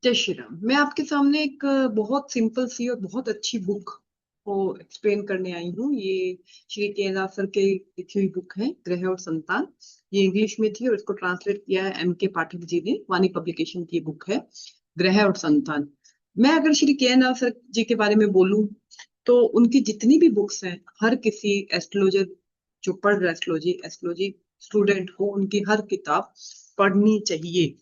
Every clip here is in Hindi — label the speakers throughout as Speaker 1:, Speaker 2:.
Speaker 1: जय श्री राम। मैं आपके सामने एक बहुत सिंपल सी और बहुत अच्छी बुक को एक्सप्लेन करने आई हूँ। ये श्री के एल सर के लिखी हुई बुक है, ग्रह और संतान। ये इंग्लिश में थी और इसको ट्रांसलेट किया है एम के पाठक जी ने। वाणी पब्लिकेशन की बुक है ग्रह और संतान। मैं अगर श्री के एल सर जी के बारे में बोलूं तो उनकी जितनी भी बुक्स हैं, हर किसी एस्ट्रोलॉजर जो पढ़ रहा है एस्ट्रोलॉजी एस्ट्रोलॉजी स्टूडेंट को उनकी हर किताब पढ़नी चाहिए।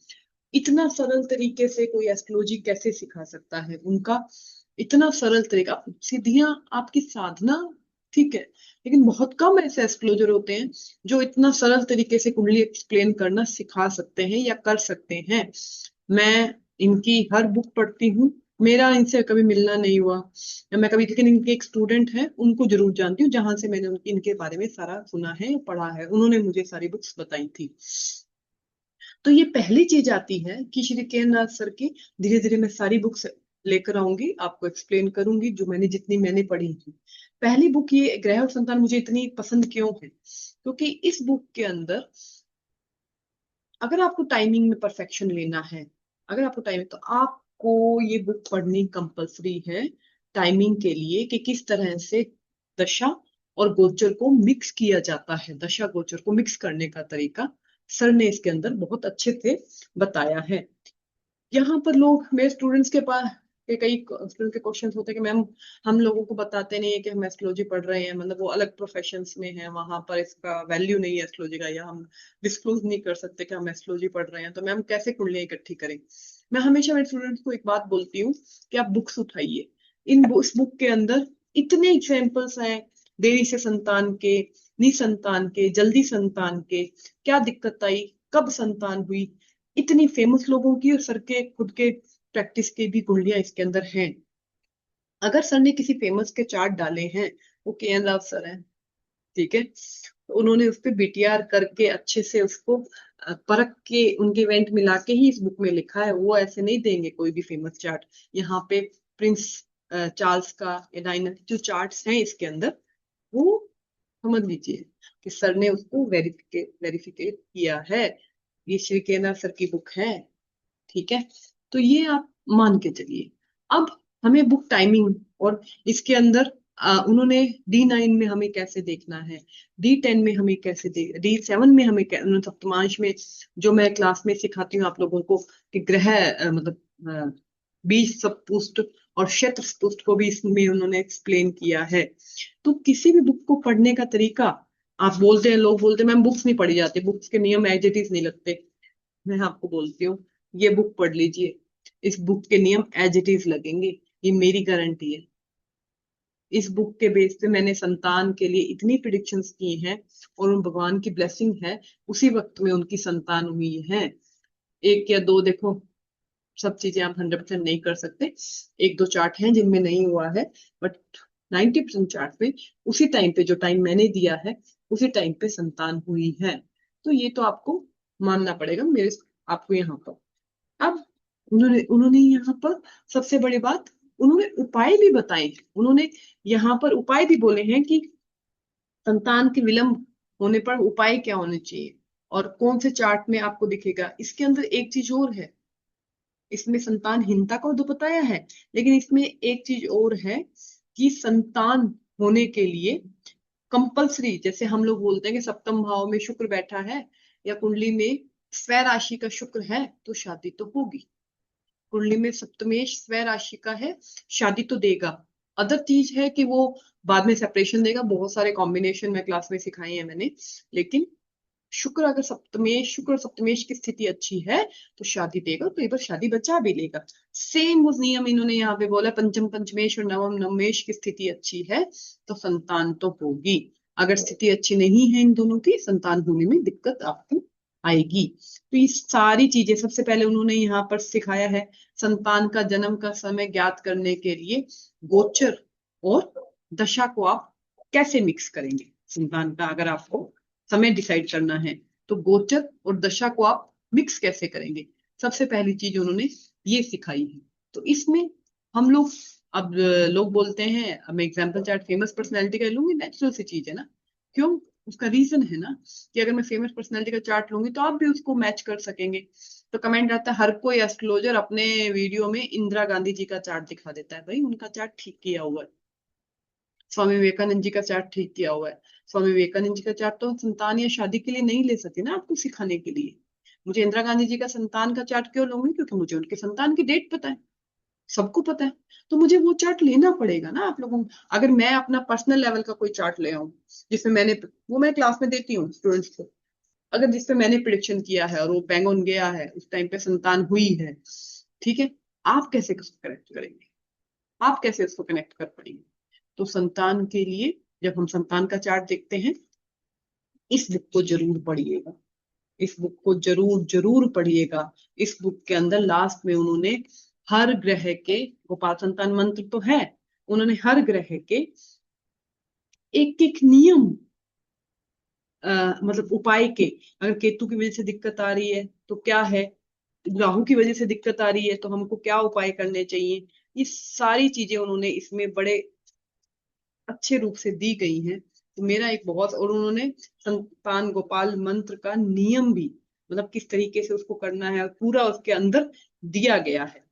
Speaker 1: इतना सरल तरीके से कोई एस्ट्रोलॉजी कैसे सिखा सकता है? उनका इतना सरल तरीका, सीधियां आपकी साधना ठीक है, लेकिन बहुत कम ऐसे एस्ट्रोलॉजर होते हैं जो इतना सरल तरीके से कुंडली एक्सप्लेन करना सिखा सकते हैं या कर सकते हैं। मैं इनकी हर बुक पढ़ती हूँ। मेरा इनसे कभी मिलना नहीं हुआ या मैं कभी, लेकिन इनके एक स्टूडेंट है उनको जरूर जानती हूँ, जहां से मैंने उनकी इनके बारे में सारा सुना है, पढ़ा है। उन्होंने मुझे सारी बुक्स बताई थी। तो ये पहली चीज आती है कि श्री के नाथ सर की धीरे धीरे मैं सारी बुक्स लेकर आऊंगी, आपको एक्सप्लेन करूंगी जो जितनी मैंने पढ़ी थी। पहली बुक ये ग्रह और संतान मुझे इतनी पसंद क्यों है? क्योंकि इस बुक के अंदर अगर आपको टाइमिंग में परफेक्शन लेना है, अगर आपको टाइमिंग, तो आपको ये बुक पढ़नी कंपलसरी है टाइमिंग के लिए, कि किस तरह से दशा और गोचर को मिक्स किया जाता है। दशा गोचर को मिक्स करने का तरीका सर ने इसके अंदर बहुत अच्छे से बताया है। यहाँ पर लोग, मेरे स्टूडेंट्स के पास के कई स्टूडेंट के क्वेश्चन होते हैं कि मैम हम लोगों को बताते नहीं है कि हम एस्ट्रोलॉजी पढ़ रहे हैं, मतलब वो अलग प्रोफेशंस में है, वहां पर इसका वैल्यू नहीं है एस्ट्रोलॉजी का, या हम डिस्क्लोज नहीं कर सकते कि हम एस्ट्रोलॉजी पढ़ रहे हैं, तो मैम कैसे कुंडलियां इकट्ठी करें? मैं हमेशा मेरे स्टूडेंट्स को एक बात बोलती हूँ कि आप बुक्स उठाइए। इस बुक के अंदर इतने एग्जाम्पल्स हैं, देरी से संतान के, निसंतान के, जल्दी संतान के, क्या दिक्कत आई, कब संतान हुई, इतनी फेमस लोगों की और सर के खुद के प्रैक्टिस की भी कुंडलियां इसके अंदर हैं। अगर सर ने किसी फेमस के चार्ट डाले हैं, वो के एन राव सर हैं, ठीक है, तो उन्होंने उस पर बीटीआर करके अच्छे से उसको परख के उनके इवेंट मिला के ही इस बुक में लिखा है। वो ऐसे नहीं देंगे कोई भी फेमस चार्ट। यहाँ पे प्रिंस चार्ल्स का या डायना जो चार्ट्स हैं इसके अंदर, वो समझ लीजिए कि सर ने उसको वेरिफिकेट किया है। ये श्री केना सर की बुक है, ठीक है। तो ये आप मान के चलिए। अब हमें बुक टाइमिंग और इसके अंदर उन्होंने D9 में हमें कैसे देखना है, D10 में हमें कैसे देख, D7 में हमें उन्होंने सप्तमांश में, जो मैं क्लास में सिखाती हूँ आप लोगों को कि ग्रह मतलब बीज सप्तुष्ट और शत्र सप्तुष्ट को भी इसमें उन्होंने एक्सप्लेन किया है। तो किसी भी बुक को पढ़ने का तरीका, आप बोलते हैं, लोग बोलते हैं मैम बुक्स नहीं पढ़ी जाती, बुक्स के नियम एज इट इज नहीं लगते। मैं आपको बोलती हूँ, ये बुक पढ़ लीजिए, इस बुक के नियम एज इट इज लगेंगे, ये मेरी गारंटी है। इस बुक के बेस पे मैंने संतान के लिए इतनी प्रिडिक्शंस की हैं, और उन भगवान की ब्लेसिंग है, उसी वक्त में उनकी संतान हुई है। एक या दो देखो, सब चीजें आप 100% नहीं कर सकते, एक दो चार्ट हैं जिनमें नहीं हुआ है, बट 90% चार्ट पे उसी टाइम पे, जो टाइम मैंने दिया है उसी टाइम पे संतान हुई है। तो ये तो आपको मानना पड़ेगा मेरे, आपको यहाँ पर। अब उन्होंने उन्होंने यहाँ पर सबसे बड़ी बात, उन्होंने उपाय भी बताए हैं। उन्होंने यहाँ पर उपाय भी बोले हैं कि संतान के विलंब होने पर उपाय क्या होने चाहिए और कौन से चार्ट में आपको दिखेगा। इसके अंदर एक चीज और है, इसमें संतानहीनता को तो बताया है, लेकिन इसमें एक चीज और है कि संतान होने के लिए कंपल्सरी, जैसे हम लोग बोलते हैं कि सप्तम भाव में शुक्र बैठा है या कुंडली में स्व राशि का शुक्र है तो शादी तो होगी। कुंडली में सप्तमेश स्व राशि का है, शादी तो देगा। अदर चीज है कि वो बाद में सेपरेशन देगा, बहुत सारे कॉम्बिनेशन में क्लास में सिखाए हैं मैंने। लेकिन शुक्र अगर सप्तमेश, शुक्र सप्तमेश की स्थिति अच्छी है तो शादी देगा, तो एक बार शादी बचा भी लेगा। सेम वो नियम इन्होंने यहाँ पे बोला, पंचम पंचमेश और नवम नवमेश की स्थिति अच्छी है तो संतान तो होगी। अगर स्थिति अच्छी नहीं है इन दोनों की, संतान होने में दिक्कत आपको आएगी। तो ये सारी चीजें सबसे पहले उन्होंने यहाँ पर सिखाया है। संतान का जन्म का समय ज्ञात करने के लिए गोचर और दशा को आप कैसे मिक्स करेंगे। संतान का अगर आपको समय डिसाइड करना है तो गोचर और दशा को आप मिक्स कैसे करेंगे, सबसे पहली चीज उन्होंने ये सिखाई है। तो इसमें हम लोग, अब लोग बोलते हैं, अब मैं एग्जाम्पल चार्ट फेमस पर्सनैलिटी का लूंगी, नेचुरल सी चीज है ना, क्यों? उसका रीजन है ना कि अगर मैं फेमस पर्सनैलिटी का चार्ट लूंगी तो आप भी उसको मैच कर सकेंगे। तो कमेंट आता है, हर कोई एस्ट्रोलॉजर अपने वीडियो में इंदिरा गांधी जी का चार्ट दिखा देता है। भाई उनका चार्ट ठीक किया हुआ है, स्वामी विवेकानंद जी का चार्ट ठीक किया हुआ है। स्वामी विवेकानंद जी का चार्ट तो संतान या शादी के लिए नहीं ले सकती ना, आपको सिखाने के लिए। मुझे इंदिरा गांधी जी का संतान का चार्ट क्यों लूंगी? क्योंकि मुझे उनके संतान की डेट पता है, सबको पता है। तो मुझे वो चार्ट लेना पड़ेगा ना आप लोगों को। अगर मैं अपना पर्सनल लेवल का कोई चार्ट ले आऊं जिसमें मैंने, वो मैं क्लास में देती हूँ स्टूडेंट्स को, अगर जिसपे मैंने प्रिडिक्शन किया है और वो बैंग ऑन गया है, उस टाइम पे संतान हुई है, ठीक है, आप कैसे कनेक्ट करेंगे? आप कैसे उसको कनेक्ट कर पाएंगे? तो संतान के लिए जब हम संतान का चार्ट देखते हैं, इस बुक को जरूर पढ़िएगा, इस बुक को जरूर जरूर पढ़िएगा। इस बुक के अंदर लास्ट में उन्होंने हर ग्रह के, गोपाल संतान मंत्र तो है, उन्होंने हर ग्रह के एक एक नियम, मतलब उपाय के, अगर केतु की वजह से दिक्कत आ रही है तो क्या है, राहु की वजह से दिक्कत आ रही है तो हमको क्या उपाय करने चाहिए, ये सारी चीजें उन्होंने इसमें बड़े अच्छे रूप से दी गई हैं। तो मेरा एक बहुत, और उन्होंने संतान गोपाल मंत्र का नियम भी, मतलब किस तरीके से उसको करना है, पूरा उसके अंदर दिया गया है।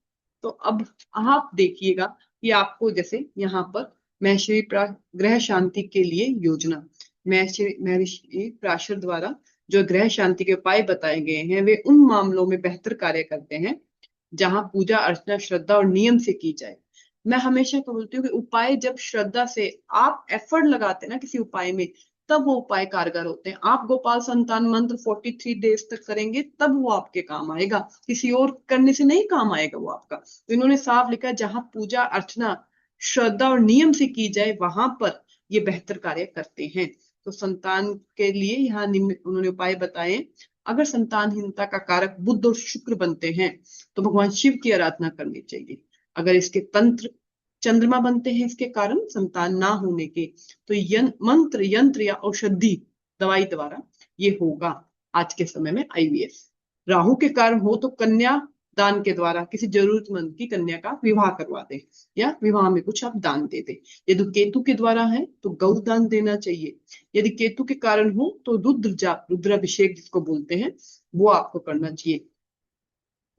Speaker 1: तो अब आप देखिएगा कि आपको, जैसे यहाँ पर महर्षि ग्रह शांति के लिए योजना, महर्षि प्राशर द्वारा जो ग्रह शांति के उपाय बताए गए हैं, वे उन मामलों में बेहतर कार्य करते हैं जहां पूजा अर्चना श्रद्धा और नियम से की जाए। मैं हमेशा बोलती हूँ कि उपाय जब श्रद्धा से आप एफर्ट लगाते हैं ना किसी उपाय में, तब वो उपाय कारगर होते हैं। आप गोपाल संतान मंत्र 43 डेज तक करेंगे तब वो आपके काम आएगा, किसी और करने से नहीं काम आएगा वो आपका। तो इन्होंने साफ लिखा है, जहां पूजा अर्चना श्रद्धा और नियम से की जाए वहां पर ये बेहतर कार्य करते हैं। तो संतान के लिए यहाँ निम्न उन्होंने उपाय बताए। अगर संतानहीनता का कारक बुध और शुक्र बनते हैं तो भगवान शिव की आराधना करनी चाहिए। अगर इसके तंत्र चंद्रमा बनते हैं इसके कारण संतान ना होने के, तो मंत्र यंत्र या औषधि दवाई द्वारा ये होगा। आज के समय में आईवीएफ। राहु के कारण हो तो कन्या दान के द्वारा किसी जरूरतमंद की कन्या का विवाह करवा दे, या विवाह में कुछ आप दान दे दे। यदि केतु के द्वारा है तो गौ दान देना चाहिए। यदि केतु के कारण हो तो रुद्र जाप, रुद्राभिषेक जिसको बोलते हैं, वो आपको करना चाहिए।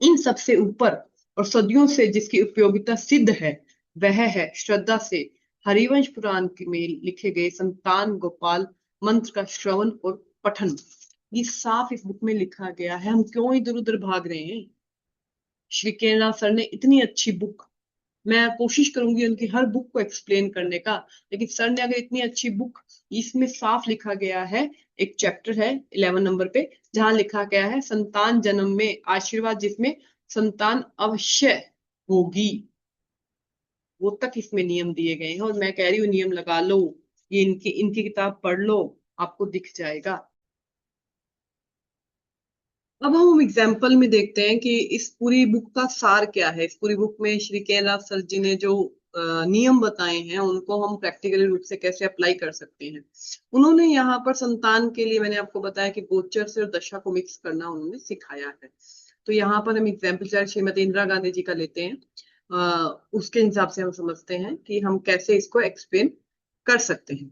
Speaker 1: इन सबसे ऊपर और सदियों से जिसकी उपयोगिता सिद्ध है, वह है श्रद्धा से हरिवंश पुराण में लिखे गए संतान गोपाल मंत्र का श्रवण और पठन। ये साफ इस बुक में लिखा गया है, हम क्यों इधर उधर भाग रहे हैं? श्री केरला सर ने इतनी अच्छी बुक, मैं कोशिश करूंगी उनकी हर बुक को एक्सप्लेन करने का, लेकिन सर ने अगर इतनी अच्छी बुक, इसमें साफ लिखा गया है, एक चैप्टर है 11 नंबर पे, जहां लिखा गया है संतान जन्म में आशीर्वाद, जिसमें संतान अवश्य होगी, वो तक इसमें नियम दिए गए हैं। और मैं कह रही हूँ नियम लगा लो, ये इनकी इनकी किताब पढ़ लो, आपको दिख जाएगा। अब हम एग्जाम्पल में देखते हैं कि इस पूरी बुक का सार क्या है। इस पूरी बुक में श्री केरला सर जी ने जो नियम बताए हैं उनको हम प्रैक्टिकली रूप से कैसे अप्लाई कर सकते हैं। उन्होंने यहाँ पर संतान के लिए, मैंने आपको बताया कि गोचर से और दशा को मिक्स करना उन्होंने सिखाया है। तो यहाँ पर हम एग्जाम्पल चाहे श्रीमती इंदिरा गांधी जी का लेते हैं, उसके हिसाब से हम समझते हैं कि हम कैसे इसको एक्सप्लेन कर सकते हैं।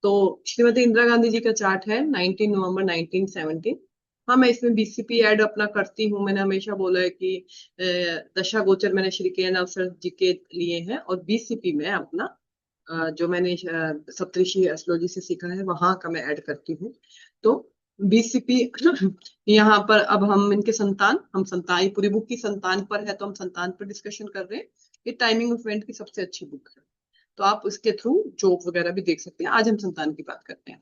Speaker 1: तो श्रीमती इंदिरा गांधी जी का चार्ट है 19 नवंबर 1917। हाँ, मैं इसमें बीसीपी ऐड अपना करती हूँ। मैंने हमेशा बोला है कि दशा गोचर मैंने श्री के अवसर जी के लिए है, और बीसीपी में अपना जो मैंने सप्तऋषि एस्ट्रोलॉजी से सीखा है वहां का मैं ऐड करती हूँ। तो बीसीपी यहाँ पर अब हम इनके संतान, हम संतान, पूरी बुक की संतान पर है तो हम संतान पर डिस्कशन कर रहे हैं। ये टाइमिंग ऑफ इवेंट की सबसे अच्छी बुक है, तो आप उसके थ्रू जॉब वगैरह भी देख सकते हैं। आज हम संतान की बात करते हैं।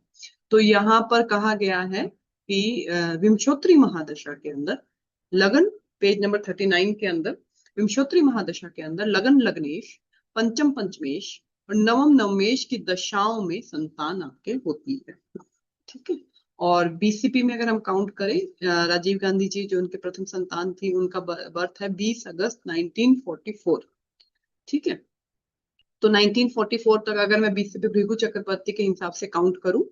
Speaker 1: तो यहाँ पर कहा गया है कि विंशोत्तरी महादशा के अंदर लगन, पेज नंबर 39 के अंदर, विंशोत्तरी महादशा के अंदर लगन लग्नेश, पंचम पंचमेश और नवम नवमेश की दशाओं में संतान आपके होती है। ठीक है। और बीसीपी में अगर हम काउंट करें, राजीव गांधी जी जो उनके प्रथम संतान थी, उनका बर्थ है 20 अगस्त 1944। ठीक है। तो 1944 तक अगर मैं बीसीपी भृगु चक्रवर्ती के हिसाब से काउंट करूं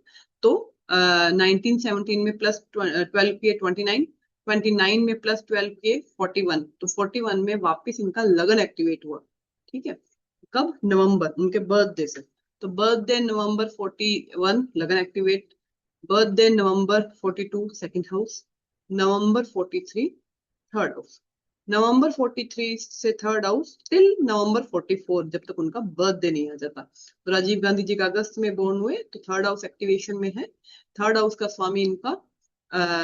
Speaker 1: तो 1917 में प्लस 12 के 29, 29 में प्लस 12 के 41, तो 41 में वापस इनका लगन एक्टिवेट हुआ। ठीक है। कब? नवंबर, उनके बर्थडे से। तो बर्थडे नवंबर 41 लगन एक्टिवेट, बर्थडे नवंबर 42 सेकंड हाउस, नवंबर 43 थर्ड हाउस। नवंबर 43 से थर्ड हाउस टिल नवंबर 44, जब तक उनका बर्थडे नहीं आ जाता। तो राजीव गांधी जी का अगस्त में बोर्न हुए, तो थर्ड हाउस एक्टिवेशन में है। थर्ड हाउस का स्वामी इनका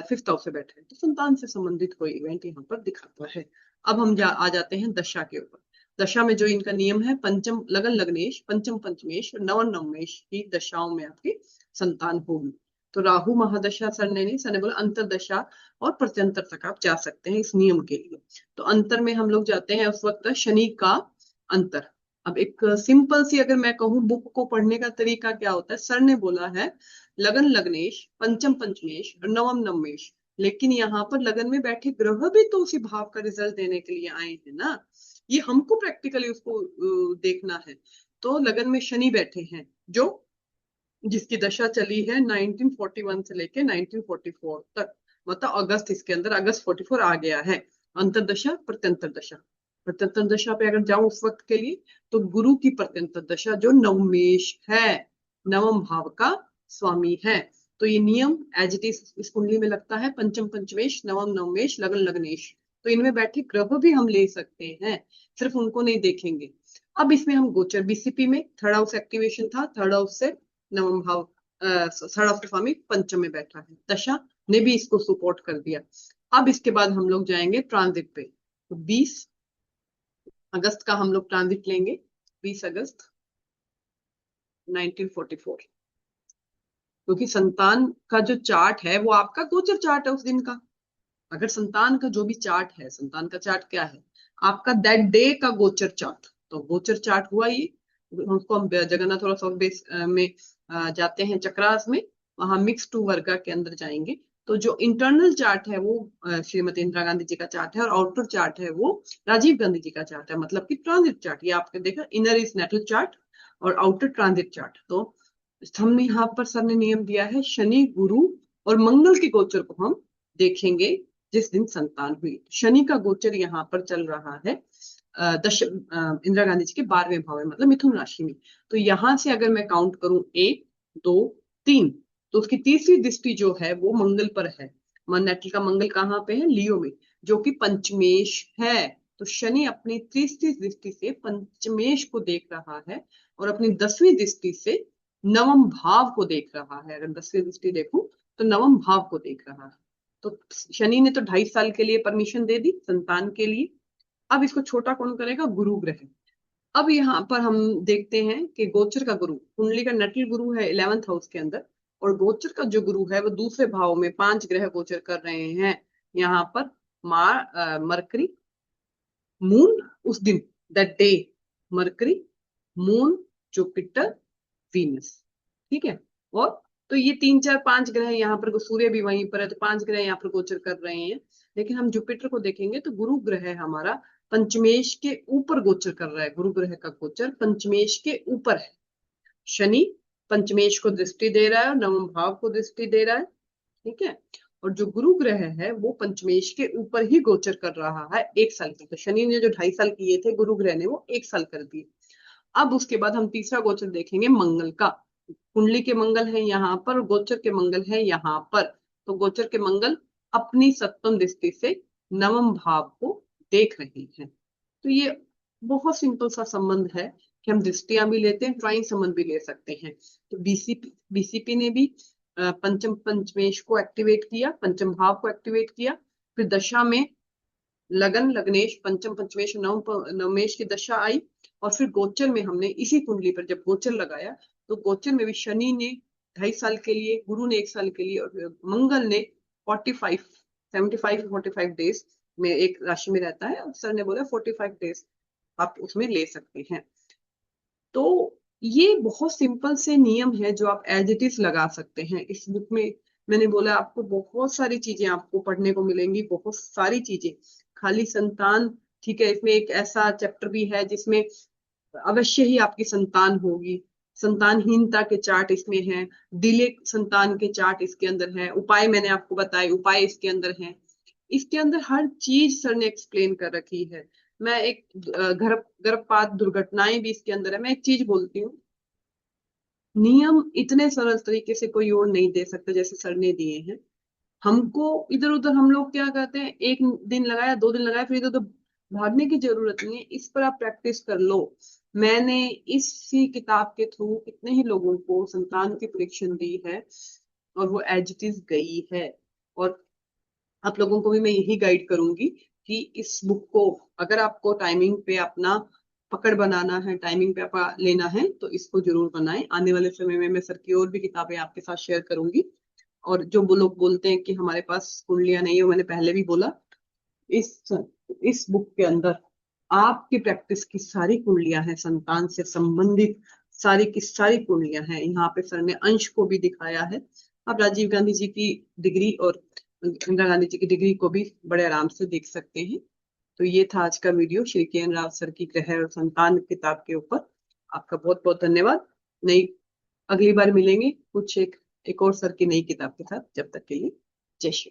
Speaker 1: फिफ्थ हाउस से बैठे हैं, तो संतान से संबंधित कोई इवेंट यहाँ पर दिखाता है। अब हम आ जाते हैं दशा के ऊपर। दशा में जो इनका नियम है, पंचम लगन लग्नेश, पंचम पंचमेश और नवन नवमेश की दशाओं में आपकी संतान होगी। तो राहु महादशा सर ने बोला अंतरदशा और प्रत्यंतर तक आप जा सकते हैं इस नियम के लिए। तो अंतर में हम लोग जाते हैं उस वक्त शनि का अंतर। अब एक सिंपल सी अगर मैं कहूँ बुक को पढ़ने का तरीका क्या होता है, सर ने बोला है लगन लग्नेश, पंचम पंचमेश और नवम नवमेश, लेकिन यहाँ पर लगन में बैठे ग्रह भी तो उसी भाव का रिजल्ट देने के लिए आए हैं ना, ये हमको प्रैक्टिकली उसको देखना है। तो लगन में शनि बैठे हैं, जो जिसकी दशा चली है 1941 से लेके 1944 तक, मतलब अगस्त, इसके अंदर अगस्त 44 आ गया है। अंतरदशा प्रत्यंतर दशा, प्रत्यंतर दशा पे अगर जाऊं उस वक्त के लिए, तो गुरु की प्रत्यंतर दशा जो नवमेश है, नवम भाव का स्वामी है। तो ये नियम एज इट इज इस कुंडली में लगता है, पंचम पंचमेश नवम नवमेश लगन लग्नेश। तो इनमें बैठे ग्रह भी हम ले सकते हैं, सिर्फ उनको नहीं देखेंगे। अब इसमें हम गोचर, बीसीपी में थर्ड हाउस एक्टिवेशन था, थर्ड हाउस से नवम भाव थर्ड हाउस का स्वामी पंचम में बैठा है, दशा ने भी इसको सपोर्ट कर दिया। अब इसके बाद हम लोग जाएंगे ट्रांजिट पे। तो 20 अगस्त का हम लोग ट्रांजिट लेंगे, 20 अगस्त 1944, क्योंकि संतान का जो चार्ट है वो आपका गोचर चार्ट है उस दिन का। अगर संतान का जो भी चार्ट है, संतान का चार्ट क्या है, आपका दैट डे का गोचर चार्ट। तो गोचर चार्ट हुआ ये, उसको हम जगन्नाथ और सौर बेस में जाते हैं चक्रास में, वहां मिक्स टू वर्गा के अंदर जाएंगे। तो जो इंटरनल चार्ट है वो श्रीमती इंदिरा गांधी जी का चार्ट है, और आउटर चार्ट है वो राजीव गांधी जी का चार्ट है, मतलब कि ट्रांजिट चार्ट। ये आपने देखा, इनर इज नेटल चार्ट और आउटर ट्रांजिट चार्ट। तो हमने यहाँ पर सर ने नियम दिया है, शनि गुरु और मंगल के गोचर को हम देखेंगे जिस दिन संतान हुई। शनि का गोचर यहाँ पर चल रहा है इंदिरा गांधी जी के 12वें भाव में, मतलब मिथुन राशि में। तो यहां से अगर मैं काउंट करूं 1 2 3, तो उसकी तीसरी दृष्टि जो है वो मंगल पर है। मन नेटल का मंगल कहाँ पे है, लियो में, जो कि पंचमेश है। तो शनि अपनी तीसरी दृष्टि से पंचमेश को देख रहा है, और अपनी 10वीं दृष्टि से नवम भाव को देख रहा है। अगर 10वीं दृष्टि देखूं तो नवम भाव को देख रहा है। तो शनि ने तो 2.5 साल के लिए परमिशन दे दी संतान के लिए। अब इसको छोटा कौन करेगा, गुरु ग्रह। अब यहाँ पर हम देखते हैं कि गोचर का गुरु, कुंडली का नटल गुरु है 11th हाउस के अंदर, और गोचर का जो गुरु है वो दूसरे भाव में 5 ग्रह गोचर कर रहे हैं। यहाँ पर मरकरी, मून, उस दिन that day, mercury, moon, Jupiter, Venus, ठीक है। और तो ये 3 4 5 ग्रह यहाँ पर, सूर्य भी वहीं पर है, तो 5 ग्रह यहाँ पर गोचर कर रहे हैं। लेकिन हम जुपिटर को देखेंगे तो गुरु ग्रह है हमारा, पंचमेश के ऊपर गोचर कर रहा है। गुरु ग्रह का गोचर पंचमेश के ऊपर है। शनि पंचमेश को दृष्टि दे रहा है और नवम भाव को दृष्टि दे रहा है, ठीक है। और जो गुरु ग्रह है वो पंचमेश के ऊपर ही गोचर कर रहा है 1 साल की। तो शनि ने जो 2.5 साल किए थे, गुरु ग्रह ने वो 1 साल कर दिए। अब उसके बाद हम तीसरा गोचर देखेंगे मंगल का। कुंडली के मंगल है यहाँ पर, गोचर के मंगल है यहाँ पर। तो गोचर के मंगल अपनी सप्तम दृष्टि से नवम भाव को देख रहे हैं। तो ये बहुत सिंपल सा संबंध है कि हम दृष्टियां भी लेते हैं, ट्राइन संबंध भी ले सकते हैं। तो बीसीपी ने भी पंचम पंचमेश को एक्टिवेट किया, पंचम भाव को एक्टिवेट किया। फिर दशा में लगन लग्नेश, पंचम पंचमेश, नवमेश की दशा आई। और फिर गोचर में हमने इसी कुंडली पर जब गोचर लगाया, तो गोचर में भी शनि ने 2.5 साल के लिए, गुरु ने 1 साल के लिए, और मंगल ने 45 डेज में एक राशि में रहता है। सर ने बोला 45 डेज आप उसमें ले सकते हैं। तो ये बहुत सिंपल से नियम है जो आप एज इट इज लगा सकते हैं। इस बुक में मैंने बोला आपको बहुत सारी चीजें आपको पढ़ने को मिलेंगी, बहुत सारी चीजें। खाली संतान, ठीक है, इसमें एक ऐसा चैप्टर भी है जिसमें अवश्य ही आपकी संतान होगी। संतानहीनता के चार्ट इसमें है, डिले संतान के चार्ट इसके अंदर है, उपाय मैंने आपको बताए, उपाय इसके अंदर है। इसके अंदर हर चीज सर ने एक्सप्लेन कर रखी है। मैं एक गर्भपात दुर्घटनाएं भी इसके अंदर है। मैं एक चीज बोलती हूँ, नियम इतने सरल तरीके से कोई और नहीं दे सकता जैसे सर ने दिए हैं। हमको इधर उधर हम लोग क्या कहते हैं, एक दिन लगाया, 2 दिन लगाया, फिर इधर उधर भागने की जरूरत नहीं है, इस पर आप प्रैक्टिस कर लो। मैंने इसी किताब के थ्रू कितने ही लोगों को संतान की परीक्षा दी है और वो एज इट इज गई है। और आप लोगों को भी मैं यही गाइड करूंगी कि इस बुक को, अगर आपको टाइमिंग पे अपना पकड़ बनाना है, टाइमिंग पे आपका लेना है, तो इसको जरूर बनाएं। आने वाले समय में मैं सर की और भी किताबें आपके साथ शेयर करूंगी। और जो वो लोग बोलते हैं कि हमारे पास कुंडलियां नहीं है, मैंने पहले भी बोला, इस इस बुक के अंदर आपकी प्रैक्टिस की सारी कुंडलियां हैं, संतान से संबंधित सारी की सारी कुंडलियां हैं। यहाँ पे सर ने अंश को भी दिखाया है। आप राजीव गांधी जी की डिग्री और इंदिरा गांधी जी की डिग्री को भी बड़े आराम से देख सकते हैं। तो ये था आज का वीडियो श्री के एन राव सर की ग्रह और संतान किताब के ऊपर। आपका बहुत बहुत धन्यवाद। नई अगली बार मिलेंगे कुछ एक और सर की नई किताब के साथ। जब तक के लिए जय श्री।